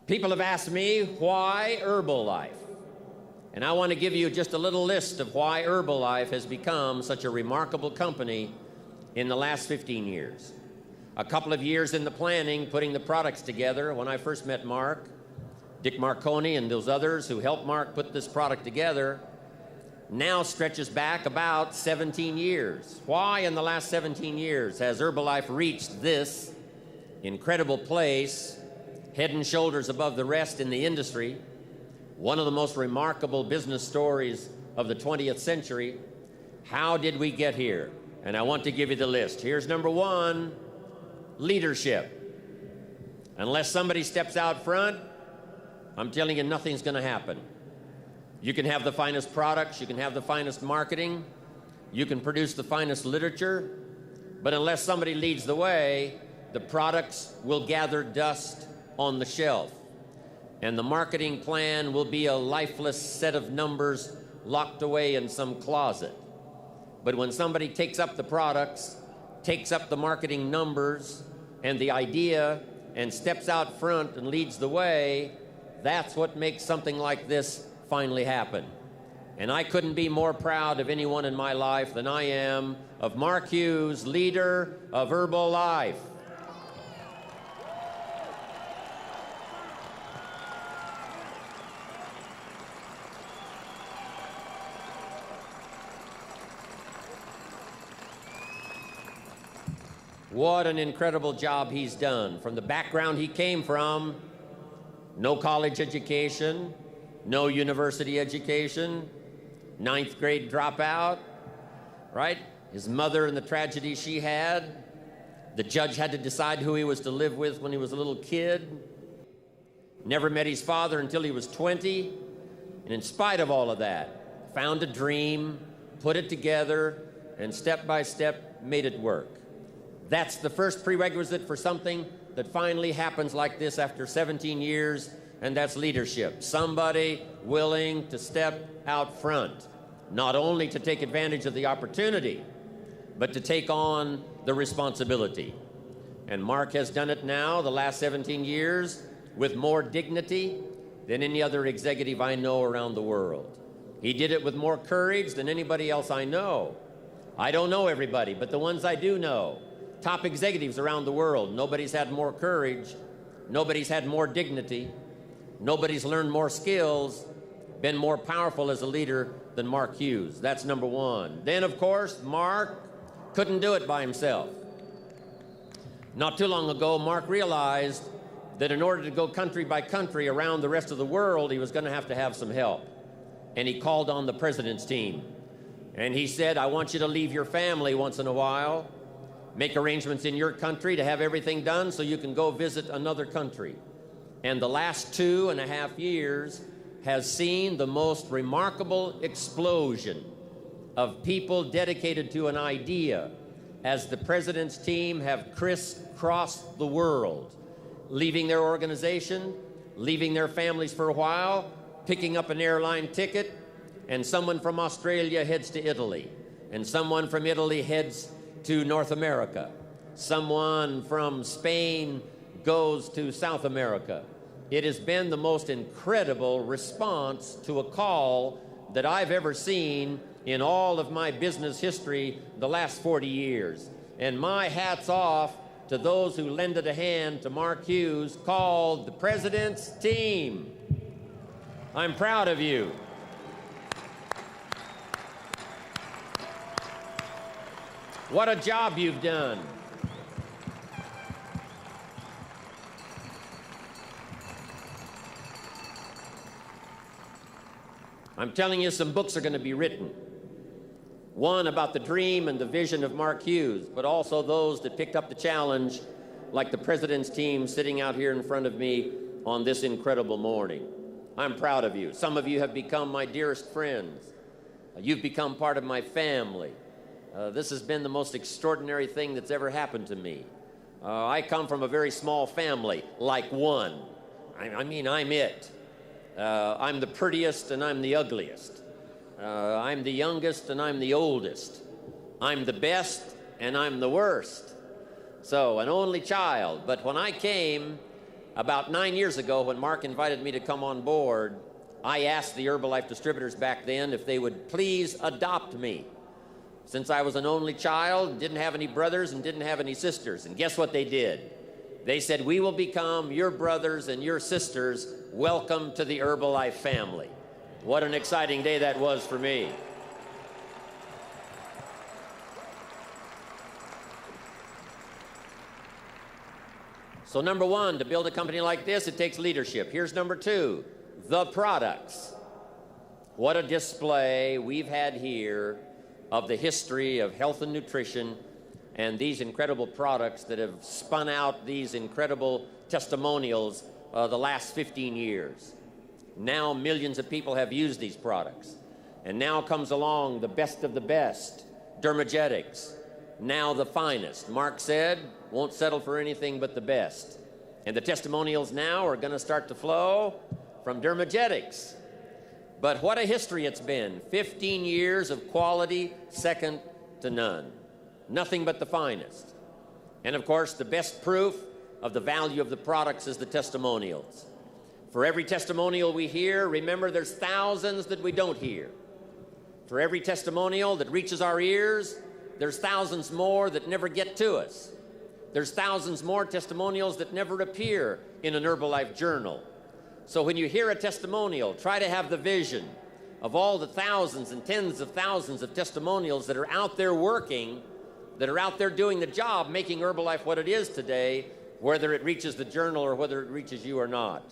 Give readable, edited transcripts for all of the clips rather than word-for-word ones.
People have asked me, why Herbalife? And I want to give you just a little list of why Herbalife has become such a remarkable company in the last 15 years. A couple of years in the planning, putting the products together. When I first met Mark, Dick Marconi and those others who helped Mark put this product together, now stretches back about 17 years. Why in the last 17 years has Herbalife reached this incredible place, head and shoulders above the rest in the industry? One of the most remarkable business stories of the 20th century. How did we get here? And I want to give you the list. Here's number one, leadership. Unless somebody steps out front, I'm telling you, nothing's going to happen. You can have the finest products, you can have the finest marketing, you can produce the finest literature, but unless somebody leads the way, the products will gather dust on the shelf. And the marketing plan will be a lifeless set of numbers locked away in some closet. But when somebody takes up the products, takes up the marketing numbers and the idea and steps out front and leads the way, that's what makes something like this finally happen. And I couldn't be more proud of anyone in my life than I am of Mark Hughes, leader of Herbalife. What an incredible job he's done. From the background he came from, no college education, no university education, 9th grade dropout, right? His mother and the tragedy she had. The judge had to decide who he was to live with when he was a little kid. Never met his father until he was 20. And in spite of all of that, found a dream, put it together, and step by step made it work. That's the first prerequisite for something that finally happens like this after 17 years, and that's leadership. Somebody willing to step out front, not only to take advantage of the opportunity, but to take on the responsibility. And Mark has done it now, the last 17 years, with more dignity than any other executive I know around the world. He did it with more courage than anybody else I know. I don't know everybody, but the ones I do know, top executives around the world, nobody's had more courage, nobody's had more dignity, nobody's learned more skills, been more powerful as a leader than Mark Hughes. That's number one. Then, of course, Mark couldn't do it by himself. Not too long ago, Mark realized that in order to go country by country around the rest of the world, he was going to have some help. And he called on the president's team. And he said, I want you to leave your family once in a while, make arrangements in your country to have everything done so you can go visit another country. And the last 2.5 years has seen the most remarkable explosion of people dedicated to an idea as the president's team have crisscrossed the world, leaving their organization, leaving their families for a while, picking up an airline ticket, and someone from Australia heads to Italy, and someone from Italy heads to North America. Someone from Spain goes to South America. It has been the most incredible response to a call that I've ever seen in all of my business history the last 40 years. And my hat's off to those who lended a hand to Mark Hughes, called the President's Team. I'm proud of you. What a job you've done. I'm telling you, some books are going to be written. One about the dream and the vision of Mark Hughes, but also those that picked up the challenge, like the President's Team sitting out here in front of me on this incredible morning. I'm proud of you. Some of you have become my dearest friends. You've become part of my family. This has been the most extraordinary thing that's ever happened to me. I come from a very small family, like one. I mean, I'm it. I'm the prettiest and I'm the ugliest. I'm the youngest and I'm the oldest. I'm the best and I'm the worst. So, an only child. But when I came, About 9 years ago, when Mark invited me to come on board, I asked the Herbalife distributors back then if they would please adopt me, since I was an only child, didn't have any brothers and didn't have any sisters. And guess what they did? They said, "We will become your brothers and your sisters. Welcome to the Herbalife family." What an exciting day that was for me. So number one, to build a company like this, it takes leadership. Here's number two, the products. What a display we've had here of the history of health and nutrition and these incredible products that have spun out these incredible testimonials the last 15 years. Now millions of people have used these products. And now comes along the best of the best, Dermagetics. Now the finest. Mark said, won't settle for anything but the best. And the testimonials now are going to start to flow from Dermagetics. But what a history it's been. 15 years of quality, second to none. Nothing but the finest. And of course, the best proof of the value of the products is the testimonials. For every testimonial we hear, remember there's thousands that we don't hear. For every testimonial that reaches our ears, there's thousands more that never get to us. There's thousands more testimonials that never appear in an Herbalife journal. So when you hear a testimonial, try to have the vision of all the thousands and tens of thousands of testimonials that are out there working, that are out there doing the job, making Herbalife what it is today, whether it reaches the journal or whether it reaches you or not.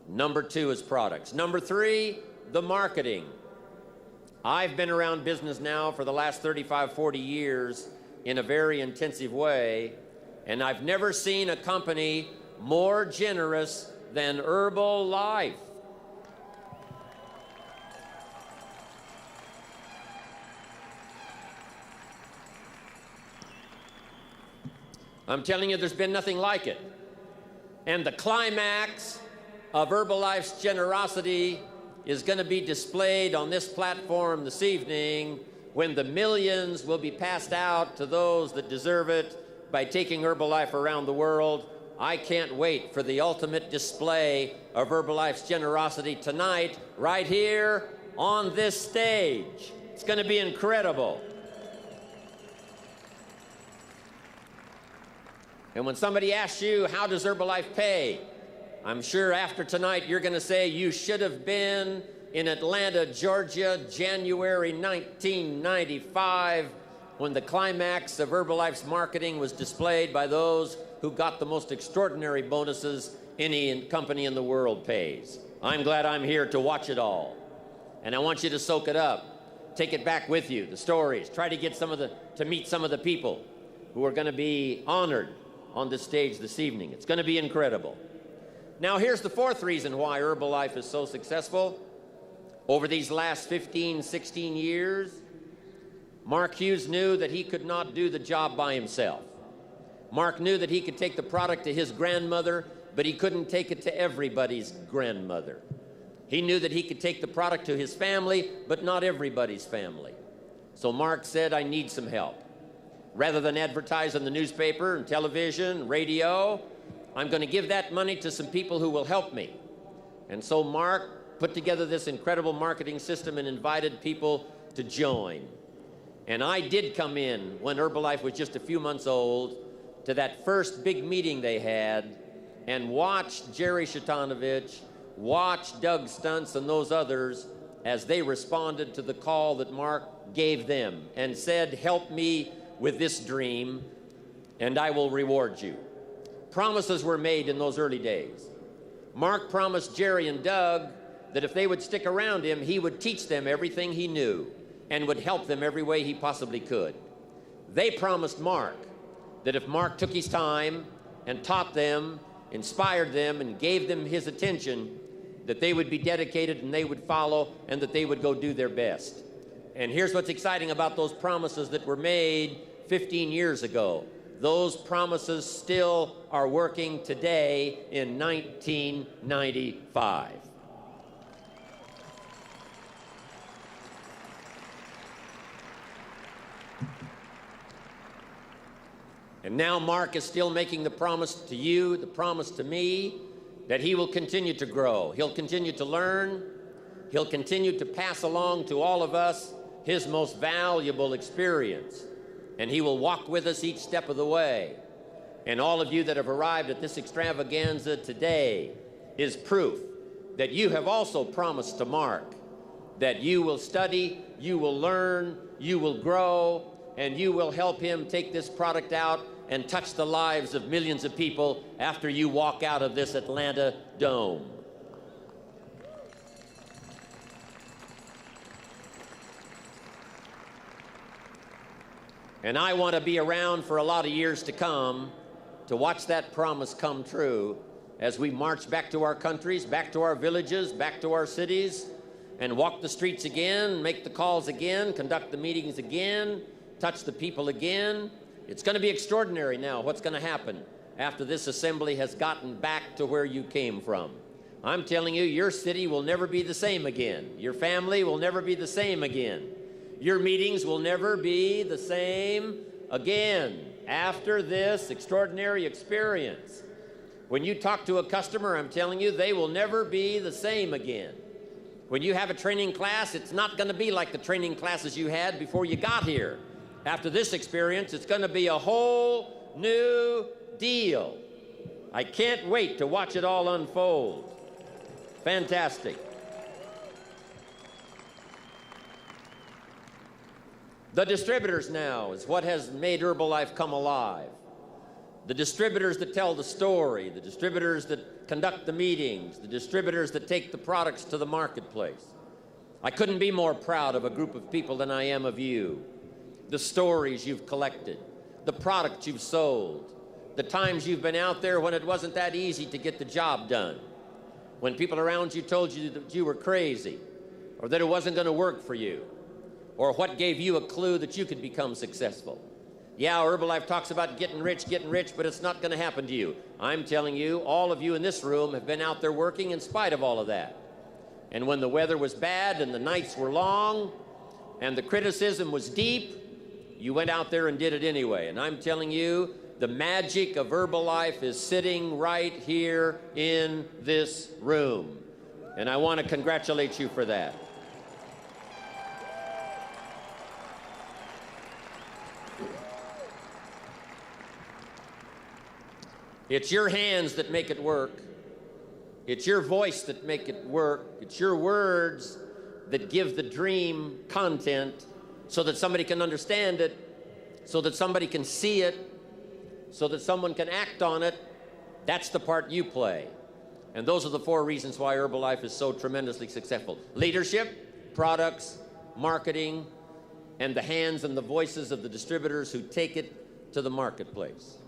Number two is products. Number three, the marketing. I've been around business now for the last 35, 40 years in a very intensive way, and I've never seen a company more generous than Herbalife. I'm telling you, there's been nothing like it. And the climax of Herbalife's generosity is going to be displayed on this platform this evening when the millions will be passed out to those that deserve it by taking Herbalife around the world. I can't wait for the ultimate display of Herbalife's generosity tonight, right here on this stage. It's going to be incredible. And when somebody asks you, how does Herbalife pay? I'm sure after tonight you're going to say, you should have been in Atlanta, Georgia, January 1995, when the climax of Herbalife's marketing was displayed by those who got the most extraordinary bonuses any company in the world pays. I'm glad I'm here to watch it all. And I want you to soak it up. Take it back with you, the stories. Try to get to meet some of the people who are going to be honored on this stage this evening. It's going to be incredible. Now, here's the fourth reason why Herbalife is so successful. Over these last 15, 16 years, Mark Hughes knew that he could not do the job by himself. Mark knew that he could take the product to his grandmother, but he couldn't take it to everybody's grandmother. He knew that he could take the product to his family, but not everybody's family. So Mark said, I need some help. Rather than advertise in the newspaper and television, radio, I'm going to give that money to some people who will help me. And so Mark put together this incredible marketing system and invited people to join. And I did come in when Herbalife was just a few months old to that first big meeting they had and watched Jerry Shatanovich, watched Doug Stuntz and those others as they responded to the call that Mark gave them and said, help me with this dream and I will reward you. Promises were made in those early days. Mark promised Jerry and Doug that if they would stick around him, he would teach them everything he knew and would help them every way he possibly could. They promised Mark that if Mark took his time and taught them, inspired them, and gave them his attention, that they would be dedicated and they would follow and that they would go do their best. And here's what's exciting about those promises that were made 15 years ago. Those promises still are working today in 1995. And now Mark is still making the promise to you, the promise to me, that he will continue to grow. He'll continue to learn. He'll continue to pass along to all of us his most valuable experience. And he will walk with us each step of the way. And all of you that have arrived at this extravaganza today is proof that you have also promised to Mark that you will study, you will learn, you will grow, and you will help him take this product out and touch the lives of millions of people after you walk out of this Atlanta dome. And I want to be around for a lot of years to come to watch that promise come true as we march back to our countries, back to our villages, back to our cities, and walk the streets again, make the calls again, conduct the meetings again, touch the people again. It's going to be extraordinary now what's going to happen after this assembly has gotten back to where you came from. I'm telling you, your city will never be the same again. Your family will never be the same again. Your meetings will never be the same again after this extraordinary experience. When you talk to a customer, I'm telling you, they will never be the same again. When you have a training class, it's not going to be like the training classes you had before you got here. After this experience, it's going to be a whole new deal. I can't wait to watch it all unfold. Fantastic. The distributors now is what has made Herbalife come alive. The distributors that tell the story, the distributors that conduct the meetings, the distributors that take the products to the marketplace. I couldn't be more proud of a group of people than I am of you. The stories you've collected, the products you've sold, the times you've been out there when it wasn't that easy to get the job done, when people around you told you that you were crazy or that it wasn't going to work for you, or what gave you a clue that you could become successful. Yeah, Herbalife talks about getting rich, but it's not going to happen to you. I'm telling you, all of you in this room have been out there working in spite of all of that. And when the weather was bad and the nights were long and the criticism was deep, you went out there and did it anyway. And I'm telling you, the magic of Herbalife is sitting right here in this room. And I want to congratulate you for that. It's your hands that make it work. It's your voice that make it work. It's your words that give the dream content so that somebody can understand it, so that somebody can see it, so that someone can act on it. That's the part you play. And those are the 4 reasons why Herbalife is so tremendously successful. Leadership, products, marketing, and the hands and the voices of the distributors who take it to the marketplace.